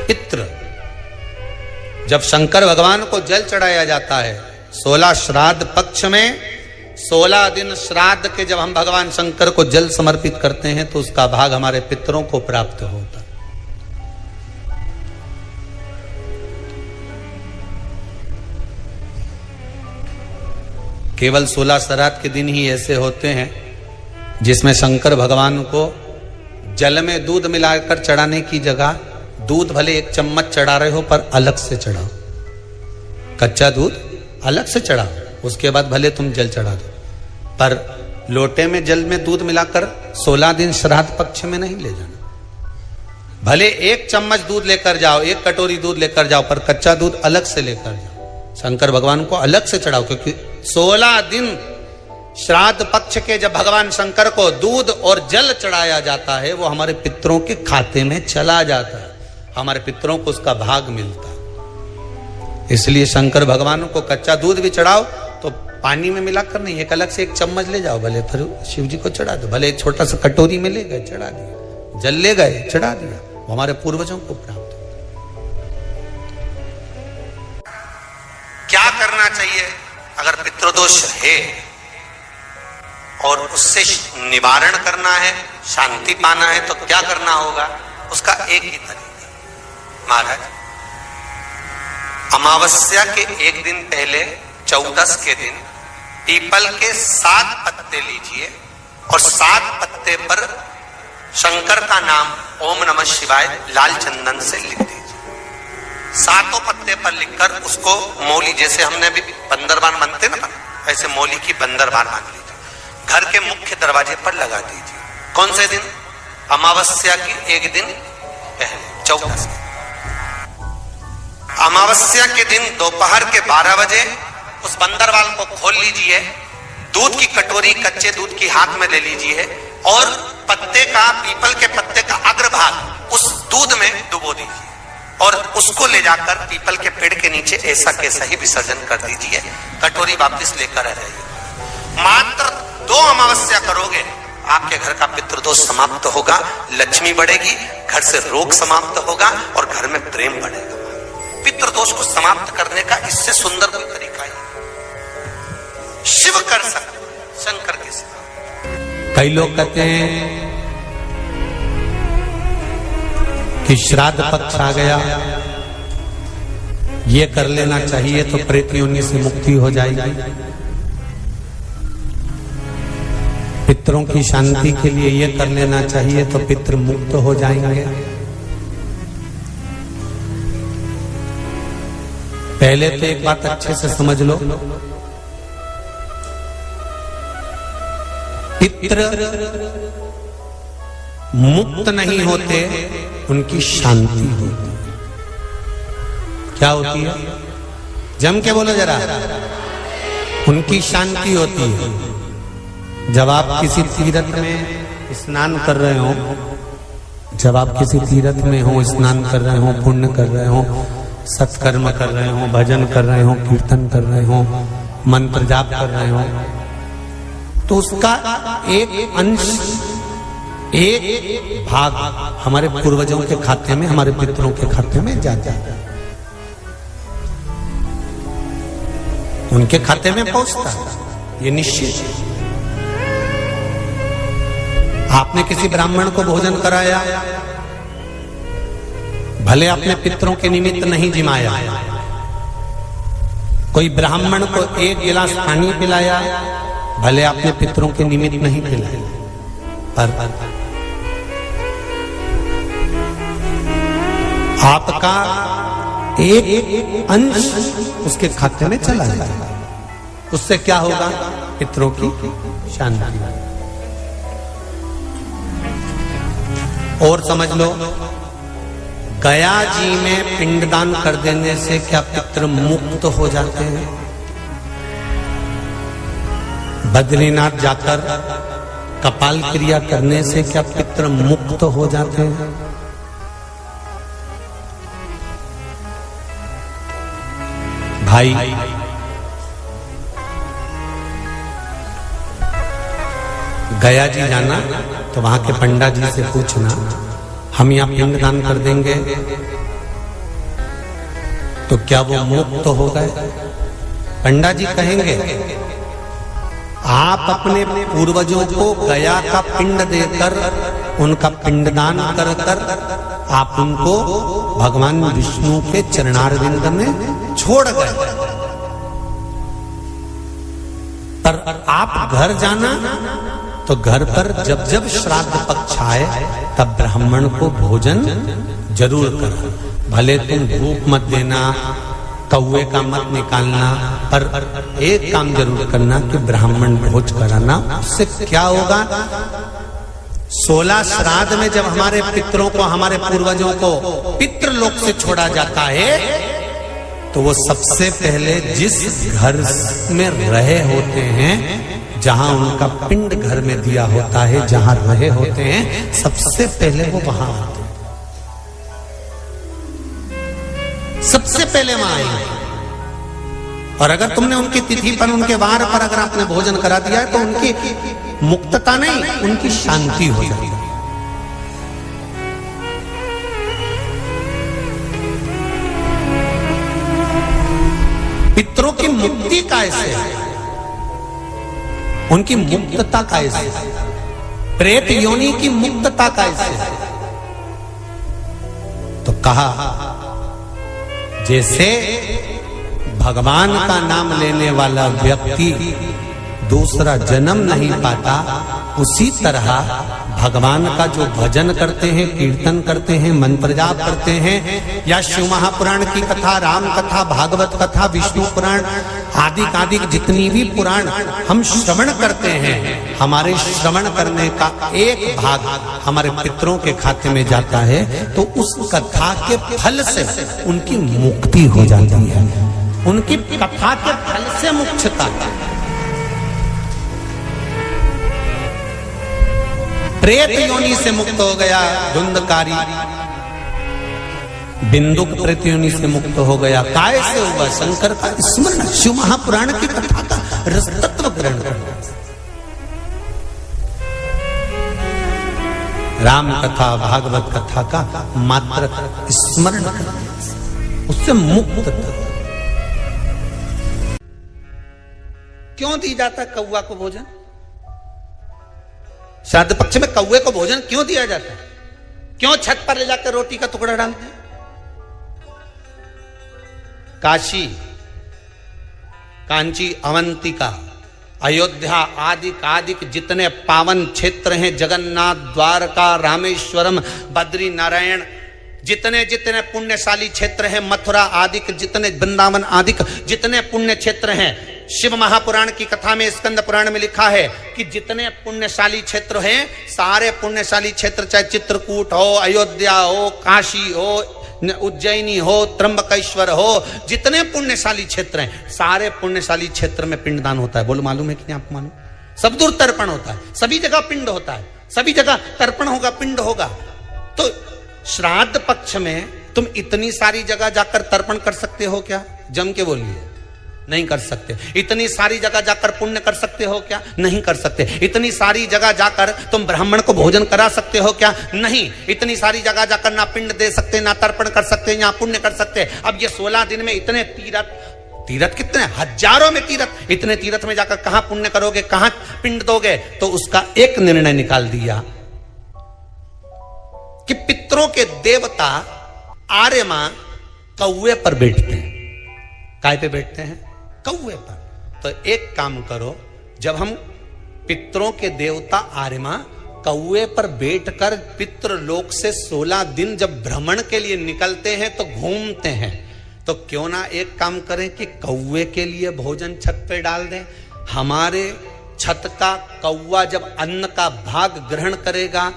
पितृ, जब शंकर भगवान को जल चढ़ाया जाता है 16 श्राद्ध पक्ष में, 16 दिन श्राद्ध के जब हम भगवान शंकर को जल समर्पित करते हैं तो उसका भाग हमारे पितरों को प्राप्त होता है। केवल 16 श्राद्ध के दिन ही ऐसे होते हैं जिसमें शंकर भगवान को जल में दूध मिलाकर चढ़ाने की जगह दूध भले 1 चम्मच चढ़ा रहे हो पर अलग से चढ़ाओ, कच्चा दूध अलग से चढ़ाओ, उसके बाद भले तुम जल चढ़ा दो, पर लोटे में जल में दूध मिलाकर 16 दिन श्राद्ध पक्ष में नहीं ले जाना। भले 1 चम्मच दूध लेकर जाओ, 1 कटोरी दूध लेकर जाओ, पर कच्चा दूध अलग से लेकर जाओ, शंकर भगवान को अलग से चढ़ाओ, क्योंकि 16 दिन श्राद्ध पक्ष के जब भगवान शंकर को दूध और जल चढ़ाया जाता है वो हमारे पितरों के खाते में चला जाता है, हमारे पितरों को उसका भाग मिलता है। इसलिए शंकर भगवान को कच्चा दूध भी चढ़ाओ तो पानी में मिलाकर नहीं, एक अलग से 1 चम्मच ले जाओ, भले फिर शिव जी को चढ़ा दो, भले एक छोटा सा कटोरी में ले गए चढ़ा दिया, जल ले गए चढ़ा दिया, वो हमारे पूर्वजों को प्राप्त। क्या करना चाहिए अगर पितृदोष है और उससे निवारण करना है, शांति पाना है, तो क्या करना होगा? उसका एक ही तरीका महाराज, अमावस्या के 1 दिन पहले 14 के दिन पीपल के 7 पत्ते लीजिए और 7 पत्ते पर शंकर का नाम ओम नमः शिवाय लाल चंदन से लिख दीजिए। 7 पत्ते पर लिखकर उसको मौली, जैसे हमने भी बंदरबान बनते ना, ऐसे मौली की बंदरबान बांध लीजिए, घर के मुख्य दरवाजे पर लगा दीजिए। कौन से दिन? अमावस्या की 1 दिन पहले 14 के। अमावस्या के दिन दोपहर के 12 बजे उस बंदरवाल को खोल लीजिए, दूध की कटोरी कच्चे दूध की हाथ में ले लीजिए और पत्ते का, पीपल के पत्ते का अग्रभाग उस दूध में डुबो दीजिए और उसको ले जाकर पीपल के पेड़ के नीचे ऐसा कैसा ही विसर्जन कर दीजिए, कटोरी वापस लेकर आ जाइए। मात्र 2 अमावस्या करोगे, आपके घर का पितृदोष समाप्त होगा, लक्ष्मी बढ़ेगी, घर से रोग समाप्त होगा और घर में प्रेम बढ़ेगा। पितृदोष को समाप्त करने का इससे सुंदर कोई तरीका ही शिव कर सकते, शंकर के सिवा। कई लोग कहते हैं कि श्राद्ध पक्ष आ गया, ये कर लेना चाहिए तो प्रेत योनि से मुक्ति हो जाएगी, पितरों की शांति के लिए ये कर लेना चाहिए तो पितृ मुक्त हो जाएंगे। पहले तो एक बात अच्छे से समझ लो, पितृ मुक्त नहीं होते, उनकी शांति होती। क्या होती है? जम के बोलो जरा। उनकी शांति होती है। जब आप किसी तीर्थ में स्नान कर रहे हो, जब आप किसी तीर्थ में हो, स्नान कर रहे हो, पुण्य कर रहे हो, सत्कर्म कर रहे हो, भजन कर रहे हो, कीर्तन कर रहे हो, मंत्र जाप कर रहे हो, तो उसका एक अंश, एक भाग हमारे पूर्वजों के खाते में, हमारे पितरों के खाते में जाता है, उनके खाते में पहुंचता है, ये निश्चित है। आपने किसी ब्राह्मण को भोजन कराया, भले अपने पितरों के निमित्त नहीं जिमाया, कोई ब्राह्मण को 1 गिलास पानी पिलाया, भले अपने पितरों के निमित्त नहीं पिलाया, पर आपका एक अंश उसके खाते में चला जाएगा। उससे क्या होगा? पितरों की शांति। और समझ लो, गया जी में पिंडदान कर देने से क्या पितृ मुक्त हो जाते हैं? बद्रीनाथ जाकर कपाल क्रिया करने से क्या पितृ मुक्त हो जाते हैं? भाई, गया जी जाना तो वहां के पंडा जी से पूछना, हम यहाँ पिंडदान कर देंगे तो क्या वो मुक्त हो गए? पंडा जी कहेंगे आप अपने पूर्वजों को गया का पिंड देकर, उनका पिंडदान कर कर आप उनको भगवान विष्णु के चरणारविंद में छोड़ गए। पर आप घर जाना तो घर पर जब जब श्राद्ध पक्ष आए तब ब्राह्मण को भोजन जरूर करना। भले तुम धूप मत देना, कौवे का मत निकालना, पर एक काम जरूर करना कि ब्राह्मण भोज कराना। उससे क्या होगा? 16 श्राद्ध में जब हमारे पितरों को, हमारे पूर्वजों को पितृलोक से छोड़ा जाता है तो वो सबसे पहले जिस घर में रहे होते हैं, जहां उनका पिंड घर में दिया होता है, जहां रहे होते हैं, सबसे पहले वो वहां आते हैं, सबसे पहले वहां आएंगे। और अगर तुमने उनकी तिथि पर, उनके वार पर अगर आपने भोजन करा दिया है तो उनकी मुक्तता नहीं, उनकी शांति हो जाती है। पितरों की मुक्ति कैसे है? उनकी मुक्तता कैसे? प्रेत योनि की मुक्तता कैसे? तो कहा जैसे भगवान का नाम लेने वाला व्यक्ति दूसरा जन्म नहीं पाता, उसी तरह भगवान का जो भजन करते हैं, कीर्तन करते हैं, मंत्र जाप करते हैं, या शिव महापुराण की कथा, राम कथा, भागवत कथा, विष्णु पुराण आदि जितनी भी पुराण हम श्रवण करते हैं, हमारे श्रवण करने का एक भाग हमारे पितरों के खाते में जाता है, तो उस कथा के फल से उनकी मुक्ति हो जाती है। उनकी कथा के फल से मुक्तता। प्रेत योनि से मुक्त हो गया धुंधकारी, बिंदुक प्रेत योनि से मुक्त हो गया। काय से हुआ? शंकर का स्मरण, शिव महापुराण की कथा का रसतत्व ग्रहण करना, राम कथा, भागवत कथा का मात्र स्मरण करना, उससे मुक्त। क्यों दी जाता कौवा को भोजन? श्राद्ध पक्ष में कौवे को भोजन क्यों दिया जाता है? क्यों छत पर ले जाकर रोटी का टुकड़ा डालते हैं? काशी, कांची, अवंतिका, अयोध्या आदि जितने पावन क्षेत्र हैं, जगन्नाथ, द्वारका, रामेश्वरम, बद्री नारायण, जितने जितने पुण्यशाली क्षेत्र हैं, मथुरा आदि जितने, वृंदावन आदि जितने पुण्य क्षेत्र हैं, शिव महापुराण की कथा में, स्कंद पुराण में लिखा है कि जितने पुण्यशाली क्षेत्र हैं, सारे पुण्यशाली क्षेत्र, चाहे चित्रकूट हो, अयोध्या हो, काशी हो, उज्जैनी हो, त्र्यंबकेश्वर हो, जितने पुण्यशाली क्षेत्र हैं, सारे पुण्यशाली क्षेत्र में पिंडदान होता है। बोलो मालूम है कि नहीं आपको? मालूम? सब दूर तर्पण होता है, सभी जगह पिंड होता है, सभी जगह तर्पण होगा, पिंड होगा। तो श्राद्ध पक्ष में तुम इतनी सारी जगह जाकर तर्पण कर सकते हो क्या? जम के बोलिए, नहीं कर सकते। इतनी सारी जगह जाकर पुण्य कर सकते हो क्या? नहीं कर सकते। इतनी सारी जगह जाकर तुम ब्राह्मण को भोजन करा सकते हो क्या? नहीं। इतनी सारी जगह जाकर ना पिंड दे सकते, ना तर्पण कर सकते, ना पुण्य कर सकते। अब ये 16 दिन में इतने तीर्थ कितने हजारों में तीर्थ, इतने तीर्थ में जाकर कहां पुण्य करोगे, कहां पिंड दोगे? तो उसका एक निर्णय निकाल दिया कि पितरों के देवता आर्यमा कौवे पर बैठते हैं। काय पे बैठते हैं? कौवे पर। तो एक काम करो, जब हम पितरों के देवता आर्यमा कौवे पर बैठकर पितृलोक से 16 दिन जब भ्रमण के लिए निकलते हैं, तो घूमते हैं, तो क्यों ना एक काम करें कि कौवे के लिए भोजन छत पे डाल दें। हमारे छत का कौवा जब अन्न का भाग ग्रहण करेगा,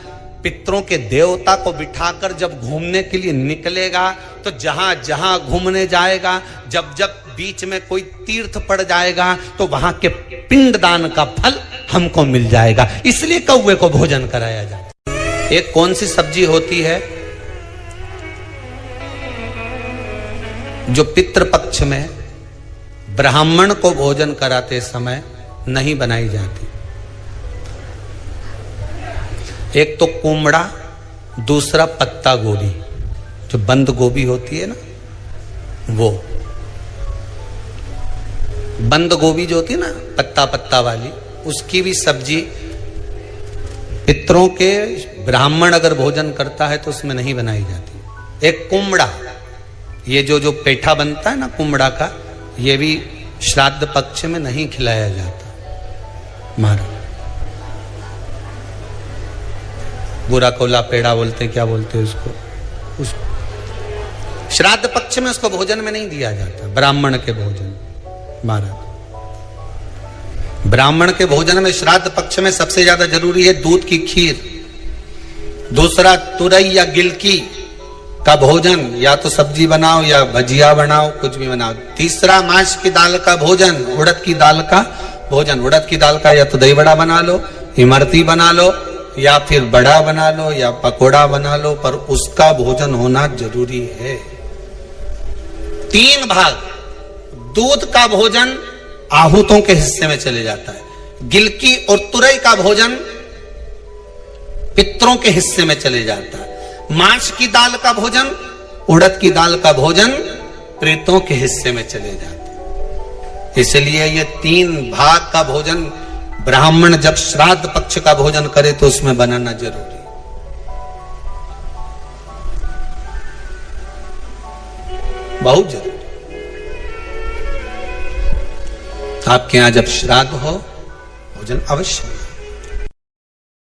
पितरों के देवता को बिठाकर जब घूमने के लिए निकलेगा, तो जहां जहां घूमने जाएगा, जब जब बीच में कोई तीर्थ पड़ जाएगा, तो वहां के पिंडदान का फल हमको मिल जाएगा। इसलिए कौवे को भोजन कराया जाता है। एक कौन सी सब्जी होती है जो पितृपक्ष में ब्राह्मण को भोजन कराते समय नहीं बनाई जाती? एक तो कुमड़ा, दूसरा पत्ता गोभी, जो बंद गोभी होती है ना, वो बंद गोभी जो होती है ना, पत्ता पत्ता वाली, उसकी भी सब्जी पितरों के ब्राह्मण अगर भोजन करता है तो उसमें नहीं बनाई जाती। एक कुमड़ा, ये जो पेठा बनता है ना कुमड़ा का, ये भी श्राद्ध पक्ष में नहीं खिलाया जाता। महाराज बुरा कोला पेड़ा बोलते, क्या बोलते हैं उसको, उस श्राद्ध पक्ष में उसको भोजन में नहीं दिया जाता, ब्राह्मण के भोजन। महाराज ब्राह्मण के भोजन में श्राद्ध पक्ष में सबसे ज्यादा जरूरी है दूध की खीर, दूसरा तुरई या गिलकी का भोजन, या तो सब्जी बनाओ या भजिया बनाओ, कुछ भी बनाओ। तीसरा मांस की दाल का भोजन, उड़द की दाल का भोजन। उड़द की दाल का या तो दही बड़ा बना लो, इमरती बना लो, या फिर बड़ा बना लो, या पकोड़ा बना लो, पर उसका भोजन होना जरूरी है। 3 भाग दूध का भोजन आहूतों के हिस्से में चले जाता है, गिलकी और तुरई का भोजन पितरों के हिस्से में चले जाता है, मांस की दाल का भोजन, उड़द की दाल का भोजन प्रेतों के हिस्से में चले जाता है। इसलिए ये 3 भाग का भोजन ब्राह्मण जब श्राद्ध पक्ष का भोजन करे तो उसमें बनाना जरूरी। बहुत जरूरी। आपके यहां जब श्राद्ध हो भोजन अवश्य